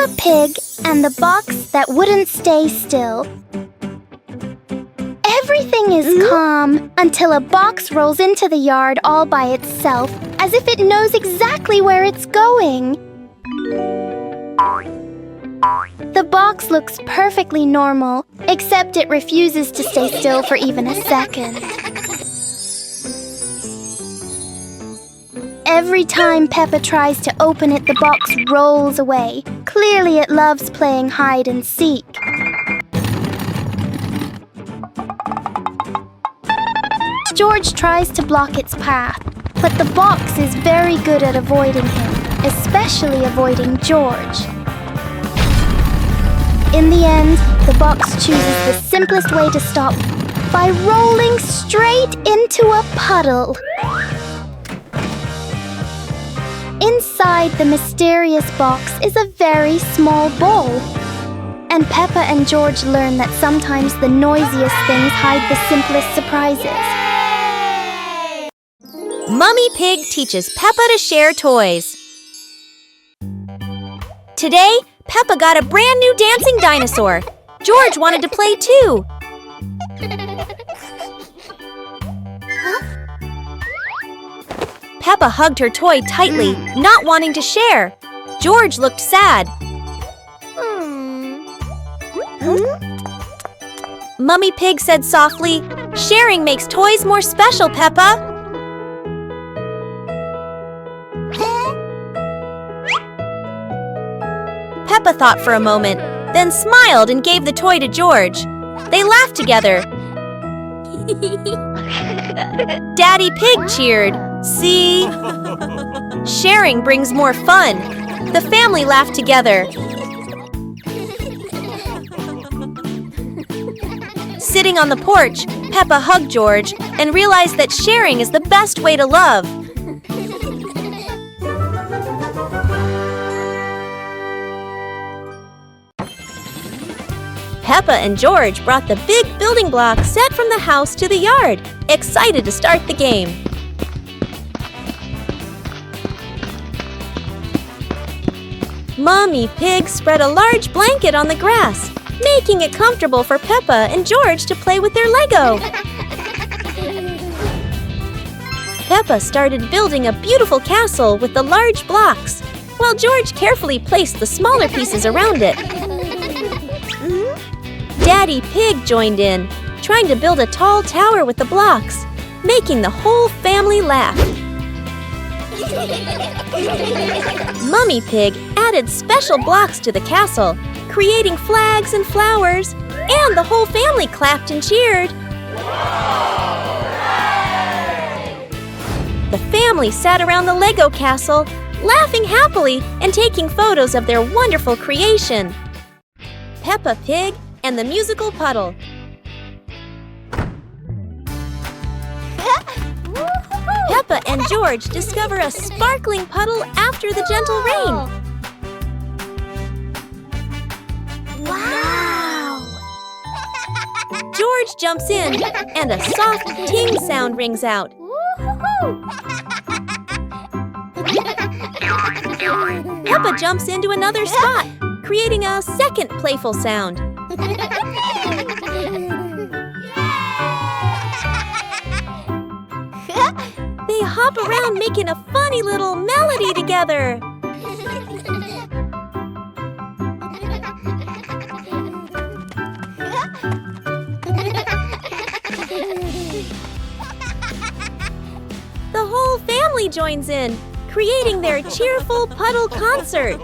Peppa Pig and the box that wouldn't stay still. Everything is calm until a box rolls into the yard all by itself, as if it knows exactly where it's going. The box looks perfectly normal, except it refuses to stay still for even a second. Every time Peppa tries to open it, the box rolls away. Clearly it loves playing hide and seek. George tries to block its path, but the box is very good at avoiding him, especially avoiding George. In the end, the box chooses the simplest way to stop by rolling straight into a puddle. Inside the mysterious box is a very small bowl. And Peppa and George learn that sometimes the noisiest things hide the simplest surprises. Mummy Pig teaches Peppa to share toys. Today, Peppa got a brand new dancing dinosaur. George wanted to play too. Peppa hugged her toy tightly, not wanting to share. George looked sad. Mummy Pig said softly, "Sharing makes toys more special, Peppa." Peppa thought for a moment, then smiled and gave the toy to George. They laughed together. Daddy Pig cheered. See? Sharing brings more fun. The family laughed together. Sitting on the porch, Peppa hugged George and realized that sharing is the best way to love. Peppa and George brought the big building block set from the house to the yard, excited to start the game. Mummy Pig spread a large blanket on the grass, making it comfortable for Peppa and George to play with their Lego. Peppa started building a beautiful castle with the large blocks, while George carefully placed the smaller pieces around it. Daddy Pig joined in, trying to build a tall tower with the blocks, making the whole family laugh. Mummy Pig added special blocks to the castle, creating flags and flowers, and the whole family clapped and cheered. The family sat around the Lego castle, laughing happily and taking photos of their wonderful creation. Peppa Pig and the musical puddle. Peppa and George discover a sparkling puddle after the gentle rain. Wow! George jumps in, and a soft ting sound rings out. Peppa jumps into another spot, creating a second playful sound. They hop around making a funny little melody together. The whole family joins in, creating their cheerful puddle concert.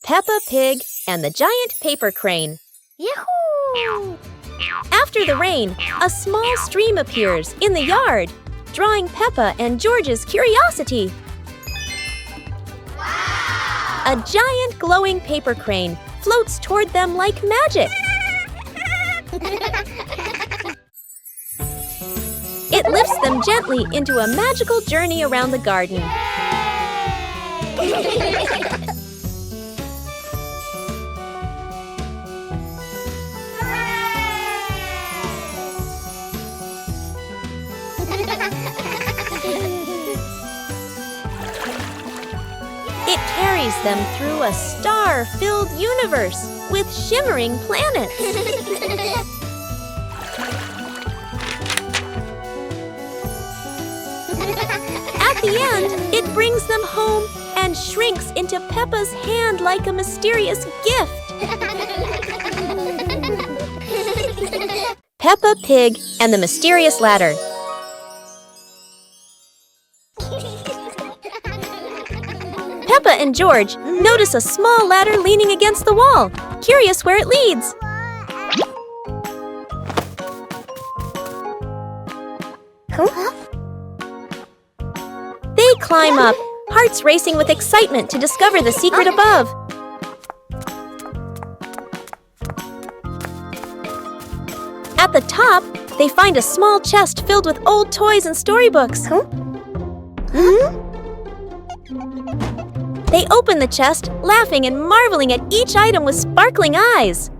Peppa Pig and the giant paper crane. Yahoo! After the rain, a small stream appears in the yard, drawing Peppa and George's curiosity. Wow! A giant glowing paper crane floats toward them like magic. It lifts them gently into a magical journey around the garden. carries them through a star-filled universe with shimmering planets. At the end, it brings them home and shrinks into Peppa's hand like a mysterious gift. Peppa Pig and the Mysterious Ladder. Peppa and George notice a small ladder leaning against the wall, curious where it leads. They climb up, hearts racing with excitement to discover the secret above. At the top, they find a small chest filled with old toys and storybooks. They open the chest, laughing and marveling at each item with sparkling eyes.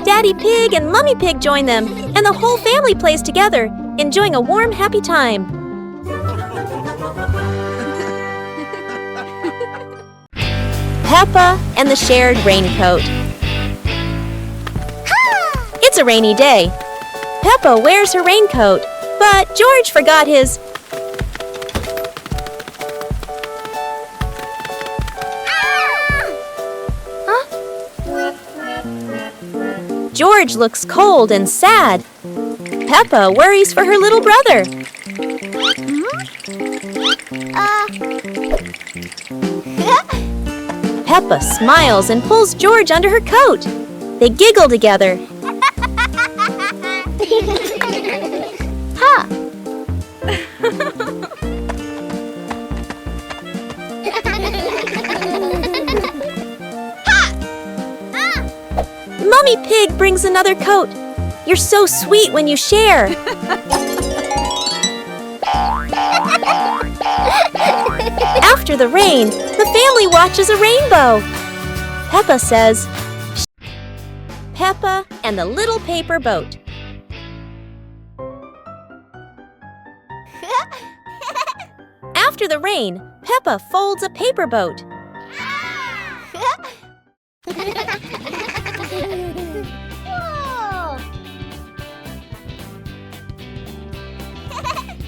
Daddy Pig and Mummy Pig join them, and the whole family plays together, enjoying a warm, happy time. Peppa and the Shared Raincoat. It's a rainy day. Peppa wears her raincoat, but George forgot his. George looks cold and sad. Peppa worries for her little brother. Peppa smiles and pulls George under her coat. They giggle together. Mummy Pig brings another coat. You're so sweet when you share. After the rain, the family watches a rainbow. Peppa says, Peppa and the Little Paper Boat. After the rain, Peppa folds a paper boat.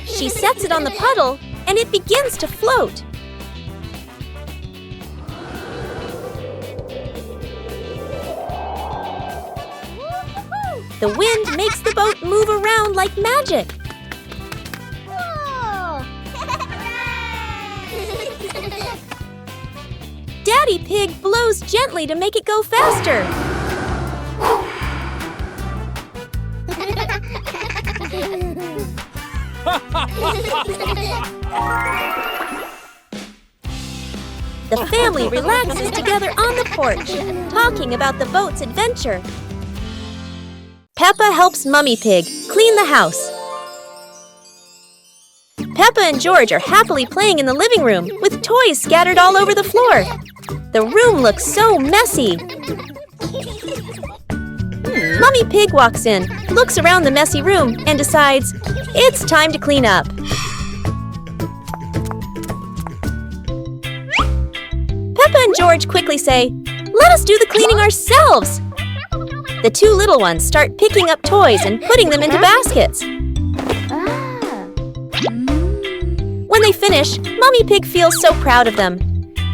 She sets it on the puddle, and it begins to float. The wind makes the boat move around like magic. Daddy Pig blows gently to make it go faster. The family relaxes together on the porch, talking about the boat's adventure. Peppa helps Mummy Pig clean the house. Peppa and George are happily playing in the living room with toys scattered all over the floor. The room looks so messy. Mummy Pig walks in, looks around the messy room, and decides it's time to clean up. Peppa and George quickly say, "Let us do the cleaning ourselves." The two little ones start picking up toys and putting them into baskets. When they finish, Mummy Pig feels so proud of them.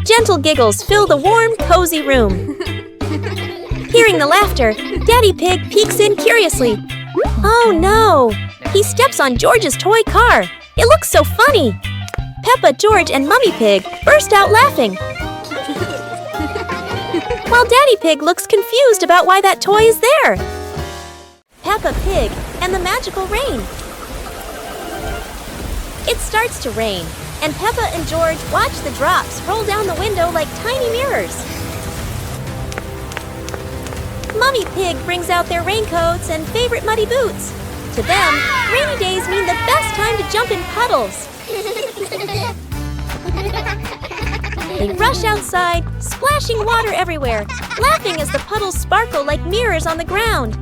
Gentle giggles fill the warm, cozy room. Hearing the laughter, Daddy Pig peeks in curiously. Oh no! He steps on George's toy car. It looks so funny. Peppa, George, and Mummy Pig burst out laughing. While Daddy Pig looks confused about why that toy is there. Peppa Pig and the Magical Rain. It starts to rain, and Peppa and George watch the drops roll down the window like tiny mirrors. Mummy Pig brings out their raincoats and favorite muddy boots. To them, rainy days mean the best time to jump in puddles. They rush outside, splashing water everywhere, laughing as the puddles sparkle like mirrors on the ground.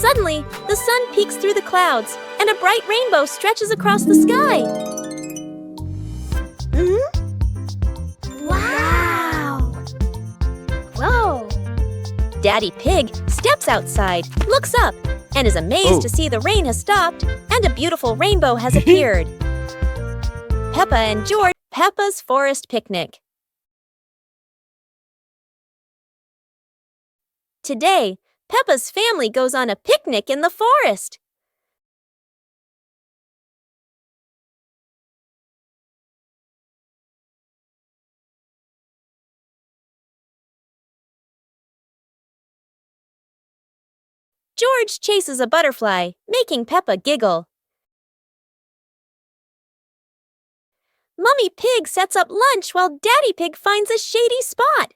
Suddenly, the sun peeks through the clouds, and a bright rainbow stretches across the sky. Wow! Whoa! Daddy Pig steps outside, looks up, and is amazed to see the rain has stopped and a beautiful rainbow has appeared. Peppa and George, Peppa's Forest Picnic. Today, Peppa's family goes on a picnic in the forest. George chases a butterfly, making Peppa giggle. Mummy Pig sets up lunch while Daddy Pig finds a shady spot.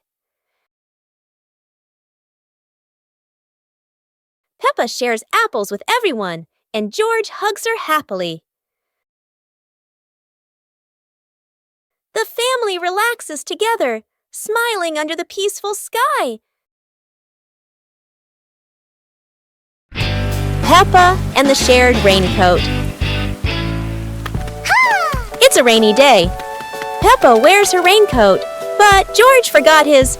Peppa shares apples with everyone, and George hugs her happily. The family relaxes together, smiling under the peaceful sky. Peppa and the shared raincoat. It's a rainy day. Peppa wears her raincoat, but George forgot his.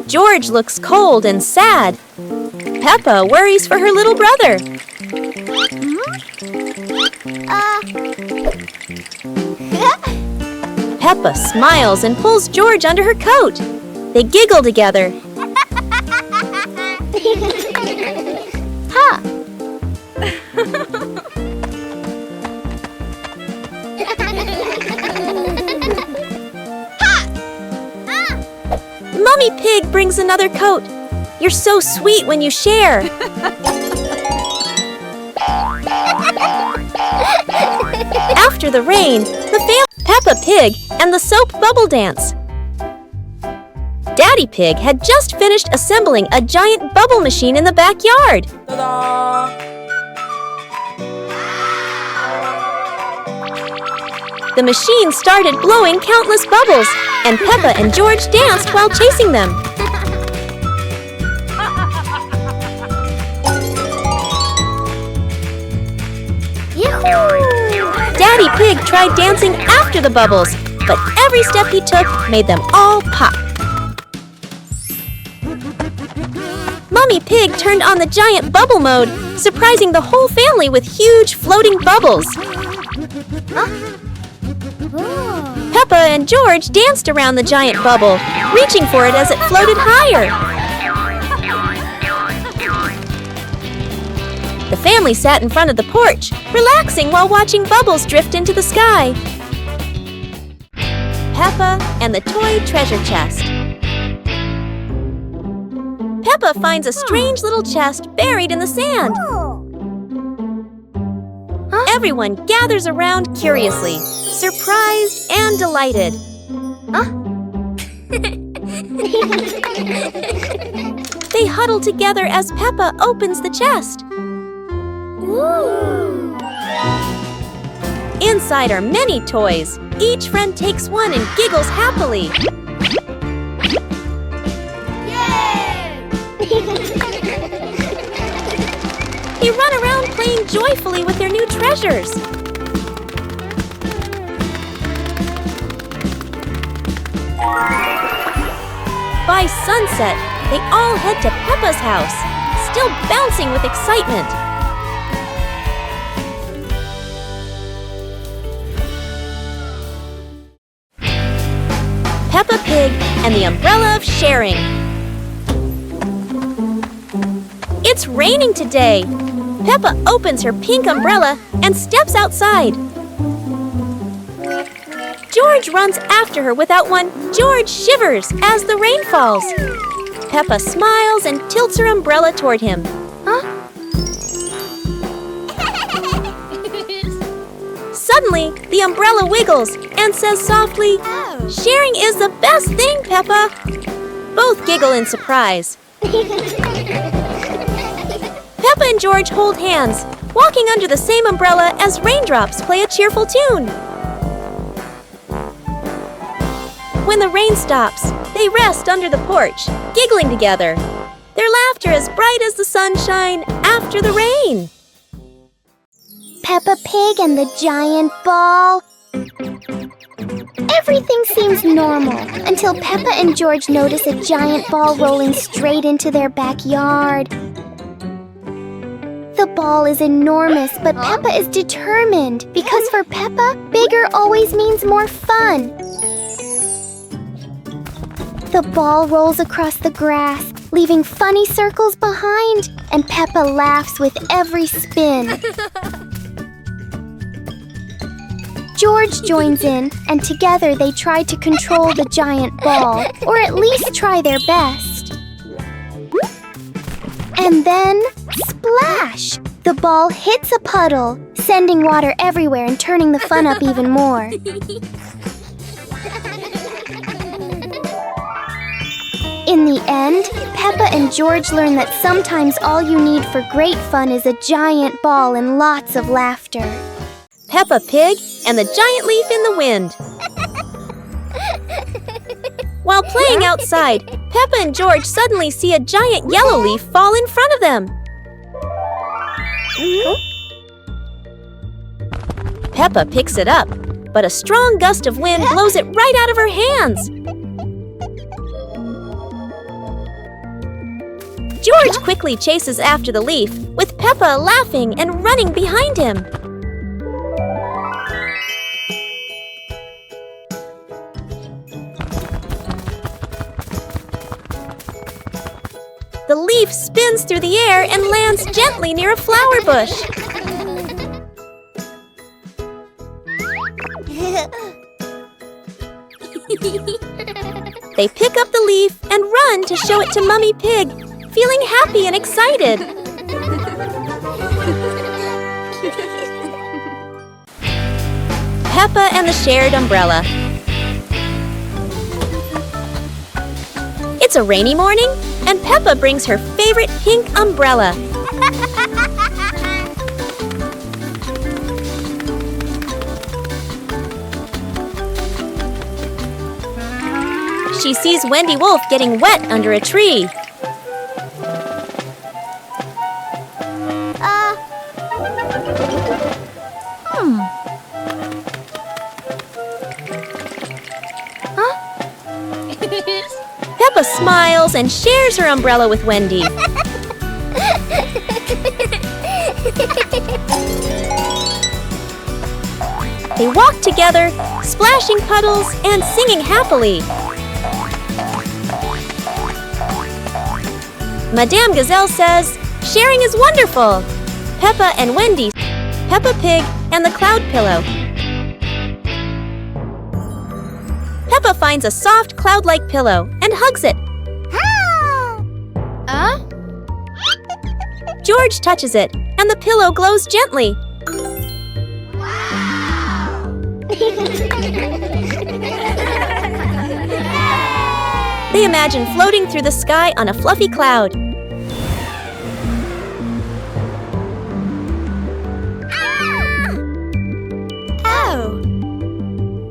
George looks cold and sad. Peppa worries for her little brother. Peppa smiles and pulls George under her coat. They giggle together. Mummy Pig brings another coat. You're so sweet when you share. After the rain, Peppa Pig and the soap bubble dance. Daddy Pig had just finished assembling a giant bubble machine in the backyard. Ta-da! The machine started blowing countless bubbles, and Peppa and George danced while chasing them. Daddy Pig tried dancing after the bubbles, but every step he took made them all pop. Mummy Pig turned on the giant bubble mode, surprising the whole family with huge floating bubbles. Peppa and George danced around the giant bubble, reaching for it as it floated higher. The family sat in front of the porch, relaxing while watching bubbles drift into the sky. Peppa and the toy treasure chest. Peppa finds a strange little chest buried in the sand. Everyone gathers around curiously, surprised and delighted. They huddle together as Peppa opens the chest. Inside are many toys. Each friend takes one and giggles happily. They run around playing joyfully with their new treasures. By sunset, they all head to Peppa's house, still bouncing with excitement. Peppa Pig and the Umbrella of Sharing. It's raining today. Peppa opens her pink umbrella and steps outside. George runs after her without one. George shivers as the rain falls. Peppa smiles and tilts her umbrella toward him. Suddenly, the umbrella wiggles and says softly, "Sharing is the best thing, Peppa." Both giggle in surprise. Peppa and George hold hands, walking under the same umbrella as raindrops play a cheerful tune. When the rain stops, they rest under the porch, giggling together. Their laughter as bright as the sunshine after the rain. Peppa Pig and the giant ball. Everything seems normal until Peppa and George notice a giant ball rolling straight into their backyard. The ball is enormous, but Peppa is determined because for Peppa, bigger always means more fun. The ball rolls across the grass, leaving funny circles behind, and Peppa laughs with every spin. George joins in, and together they try to control the giant ball, or at least try their best. And then, splash! The ball hits a puddle, sending water everywhere and turning the fun up even more. In the end, Peppa and George learn that sometimes all you need for great fun is a giant ball and lots of laughter. Peppa Pig and the giant leaf in the wind. While playing outside, Peppa and George suddenly see a giant yellow leaf fall in front of them. Peppa picks it up, but a strong gust of wind blows it right out of her hands. George quickly chases after the leaf, with Peppa laughing and running behind him. The leaf spins through the air and lands gently near a flower bush. They pick up the leaf and run to show it to Mummy Pig, feeling happy and excited. Peppa and the shared umbrella. It's a rainy morning, and Peppa brings her favorite pink umbrella. She sees Wendy Wolf getting wet under a tree. Peppa smiles and shares her umbrella with Wendy. They walk together, splashing puddles and singing happily. Madame Gazelle says, sharing is wonderful. Peppa and Wendy, Peppa Pig and the Cloud Pillow. Peppa finds a soft cloud-like pillow and hugs it. George touches it, and the pillow glows gently. They imagine floating through the sky on a fluffy cloud.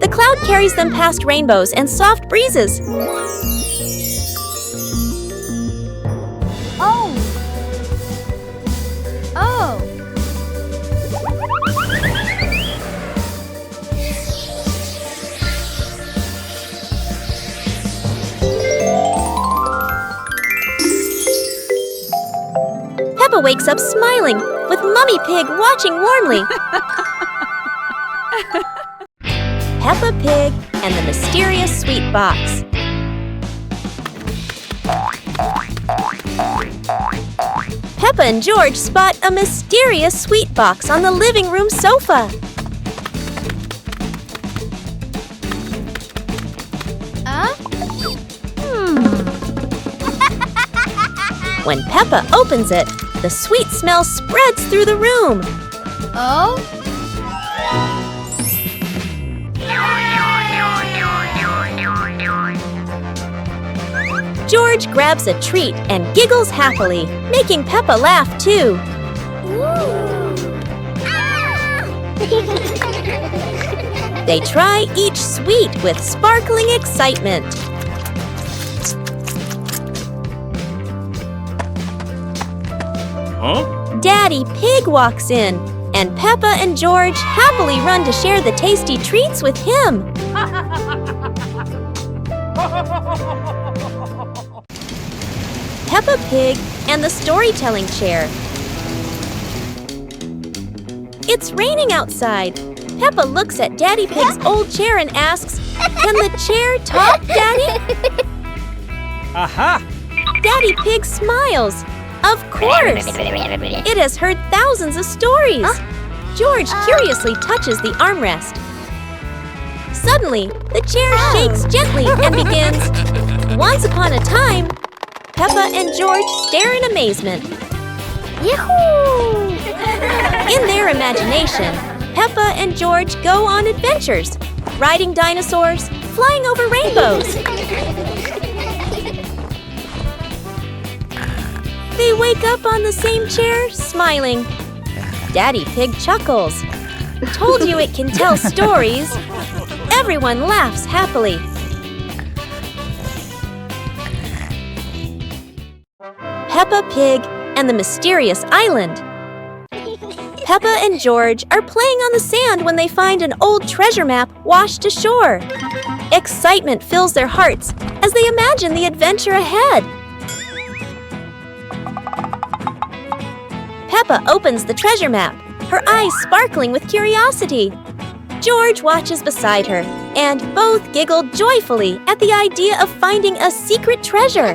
The cloud carries them past rainbows and soft breezes. Peppa wakes up smiling, with Mummy Pig watching warmly. Peppa Pig and the Mysterious Sweet Box. Peppa and George spot a mysterious sweet box on the living room sofa. When Peppa opens it, the sweet smell spreads through the room. George grabs a treat and giggles happily, making Peppa laugh too. They try each sweet with sparkling excitement. Daddy Pig walks in, and Peppa and George happily run to share the tasty treats with him. Peppa Pig and the storytelling chair. It's raining outside. Peppa looks at Daddy Pig's old chair and asks, "Can the chair talk, Daddy?" Aha! Daddy Pig smiles. Of course! It has heard thousands of stories. George curiously touches the armrest. Suddenly, the chair shakes gently and begins, "Once upon a time." Peppa and George stare in amazement. Yahoo! In their imagination, Peppa and George go on adventures, riding dinosaurs, flying over rainbows. They wake up on the same chair, smiling. Daddy Pig chuckles. Told you it can tell stories. Everyone laughs happily. Peppa Pig and the Mysterious Island. Peppa and George are playing on the sand when they find an old treasure map washed ashore. Excitement fills their hearts as they imagine the adventure ahead. Peppa opens the treasure map, her eyes sparkling with curiosity. George watches beside her, and both giggle joyfully at the idea of finding a secret treasure.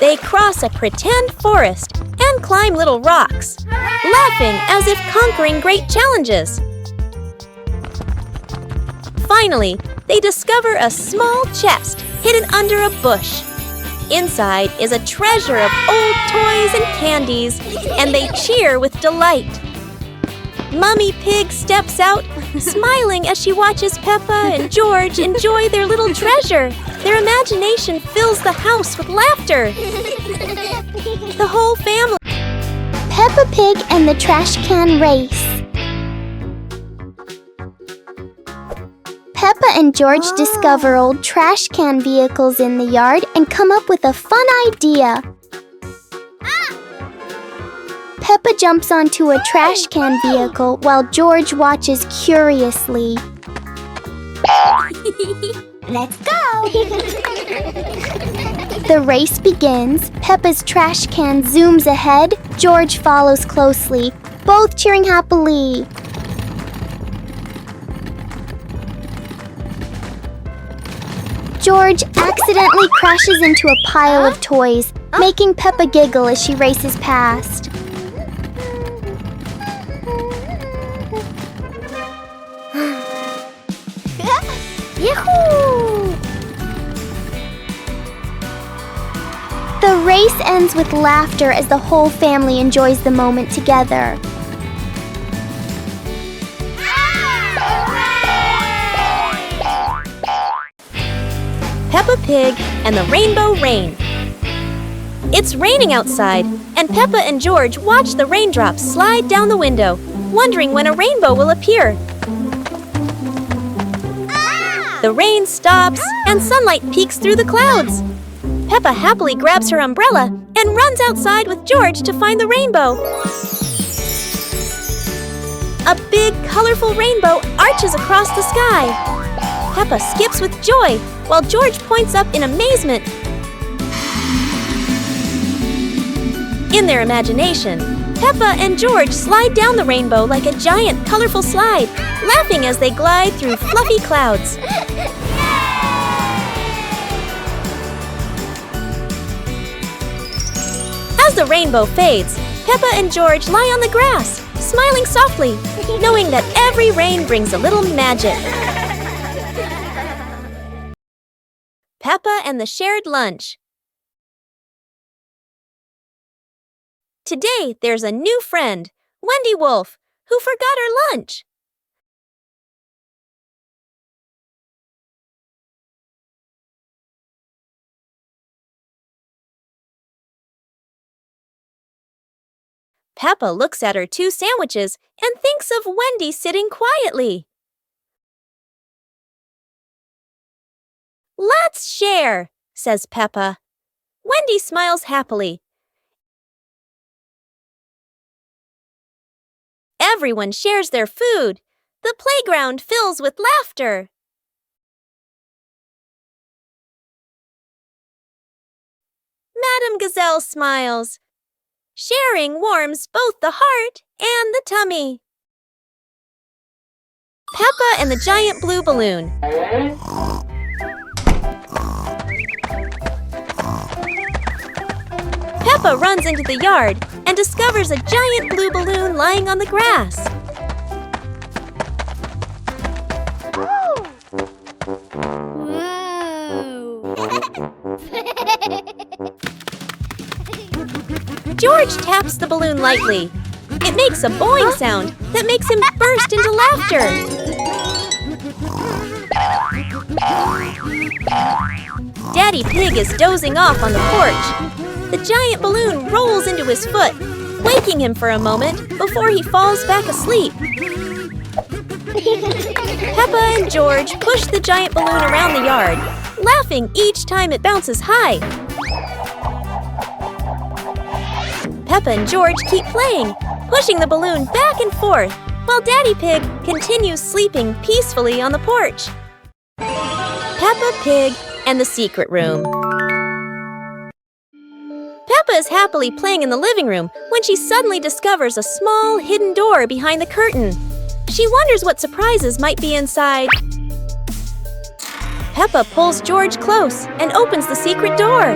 They cross a pretend forest and climb little rocks, laughing as if conquering great challenges. Finally, they discover a small chest hidden under a bush. Inside is a treasure of old toys and candies, and they cheer with delight. Mummy Pig steps out, smiling as she watches Peppa and George enjoy their little treasure. Their imagination fills the house with laughter. The whole family. Peppa Pig and the Trash Can Race. Peppa and George discover old trash can vehicles in the yard and come up with a fun idea. Peppa jumps onto a trash can vehicle while George watches curiously. Let's go! The race begins. Peppa's trash can zooms ahead. George follows closely, both cheering happily. George accidentally crashes into a pile of toys, making Peppa giggle as she races past. Yahoo! The race ends with laughter as the whole family enjoys the moment together. Peppa Pig and the Rainbow Rain. It's raining outside, and Peppa and George watch the raindrops slide down the window, wondering when a rainbow will appear. The rain stops, and sunlight peeks through the clouds. Peppa happily grabs her umbrella and runs outside with George to find the rainbow. A big, colorful rainbow arches across the sky. Peppa skips with joy, while George points up in amazement. In their imagination, Peppa and George slide down the rainbow like a giant, colorful slide, laughing as they glide through fluffy clouds. As the rainbow fades, Peppa and George lie on the grass, smiling softly, knowing that every rain brings a little magic. Peppa and the Shared Lunch. Today, there's a new friend, Wendy Wolf, who forgot her lunch. Peppa looks at her 2 sandwiches and thinks of Wendy sitting quietly. "Let's share," says Peppa. Wendy smiles happily. Everyone shares their food. The playground fills with laughter. Madame Gazelle smiles. Sharing warms both the heart and the tummy. Peppa and the giant blue balloon. Peppa runs into the yard and discovers a giant blue balloon lying on the grass. George taps the balloon lightly. It makes a boing sound that makes him burst into laughter. Daddy Pig is dozing off on the porch. The giant balloon rolls into his foot, waking him for a moment before he falls back asleep. Peppa and George push the giant balloon around the yard, laughing each time it bounces high. Peppa and George keep playing, pushing the balloon back and forth, while Daddy Pig continues sleeping peacefully on the porch. Peppa Pig and the Secret Room. Peppa is happily playing in the living room when she suddenly discovers a small hidden door behind the curtain. She wonders what surprises might be inside. Peppa pulls George close and opens the secret door.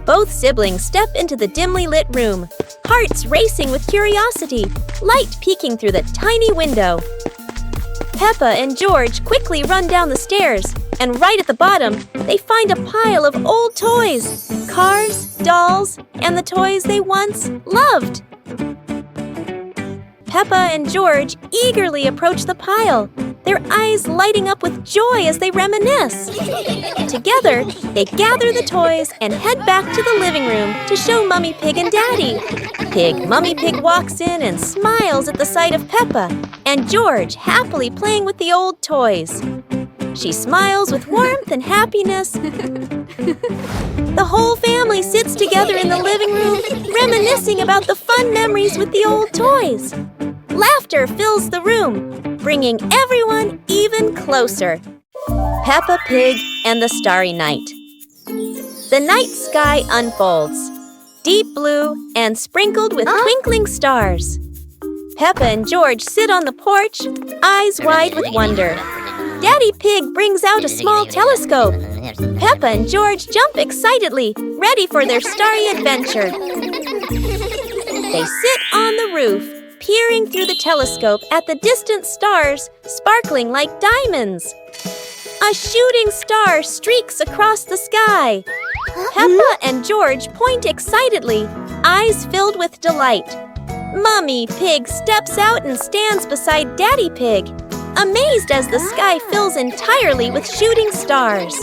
Both siblings step into the dimly lit room, hearts racing with curiosity, light peeking through the tiny window. Peppa and George quickly run down the stairs, and right at the bottom, they find a pile of old toys, cars, dolls, and the toys they once loved. Peppa and George eagerly approach the pile, their eyes lighting up with joy as they reminisce. Together, they gather the toys and head back to the living room to show Mummy Pig and Daddy. Mummy Pig walks in and smiles at the sight of Peppa and George happily playing with the old toys. She smiles with warmth and happiness. The whole family sits together in the living room, reminiscing about the fun memories with the old toys. Laughter fills the room, bringing everyone even closer. Peppa Pig and the Starry Night. The night sky unfolds, deep blue and sprinkled with twinkling stars. Peppa and George sit on the porch, eyes wide with wonder. Daddy Pig brings out a small telescope. Peppa and George jump excitedly, ready for their starry adventure. They sit on the roof, peering through the telescope at the distant stars sparkling like diamonds. A shooting star streaks across the sky. Peppa and George point excitedly, eyes filled with delight. Mummy Pig steps out and stands beside Daddy Pig, amazed as the sky fills entirely with shooting stars.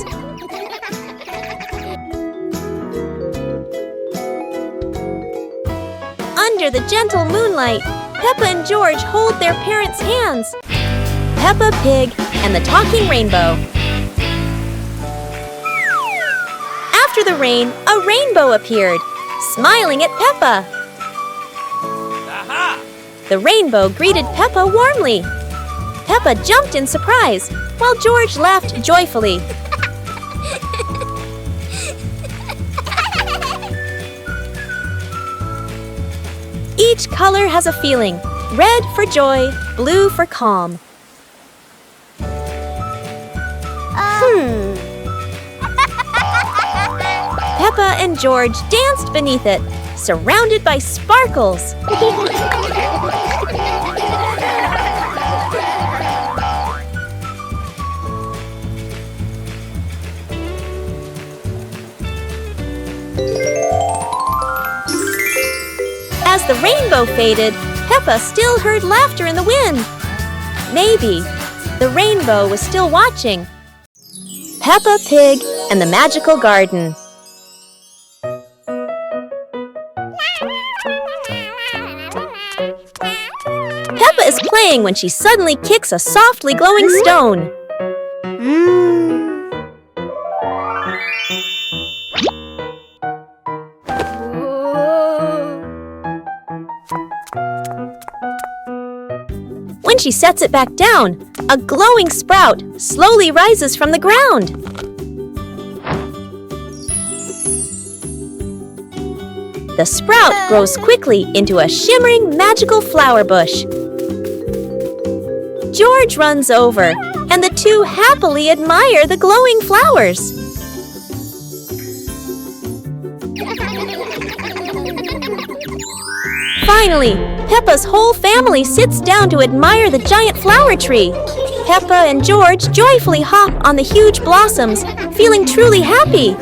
Under the gentle moonlight, Peppa and George hold their parents' hands. Peppa Pig and the Talking Rainbow. After the rain, a rainbow appeared, smiling at Peppa. Aha! The rainbow greeted Peppa warmly. Peppa jumped in surprise, while George laughed joyfully. Each color has a feeling. Red for joy, blue for calm. Peppa and George danced beneath it, surrounded by sparkles. As the rainbow faded, Peppa still heard laughter in the wind. Maybe the rainbow was still watching. Peppa Pig and the Magical Garden. Peppa is playing when she suddenly kicks a softly glowing stone. When she sets it back down, a glowing sprout slowly rises from the ground. The sprout grows quickly into a shimmering magical flower bush. George runs over, and the two happily admire the glowing flowers. Finally, Peppa's whole family sits down to admire the giant flower tree. Peppa and George joyfully hop on the huge blossoms, feeling truly happy.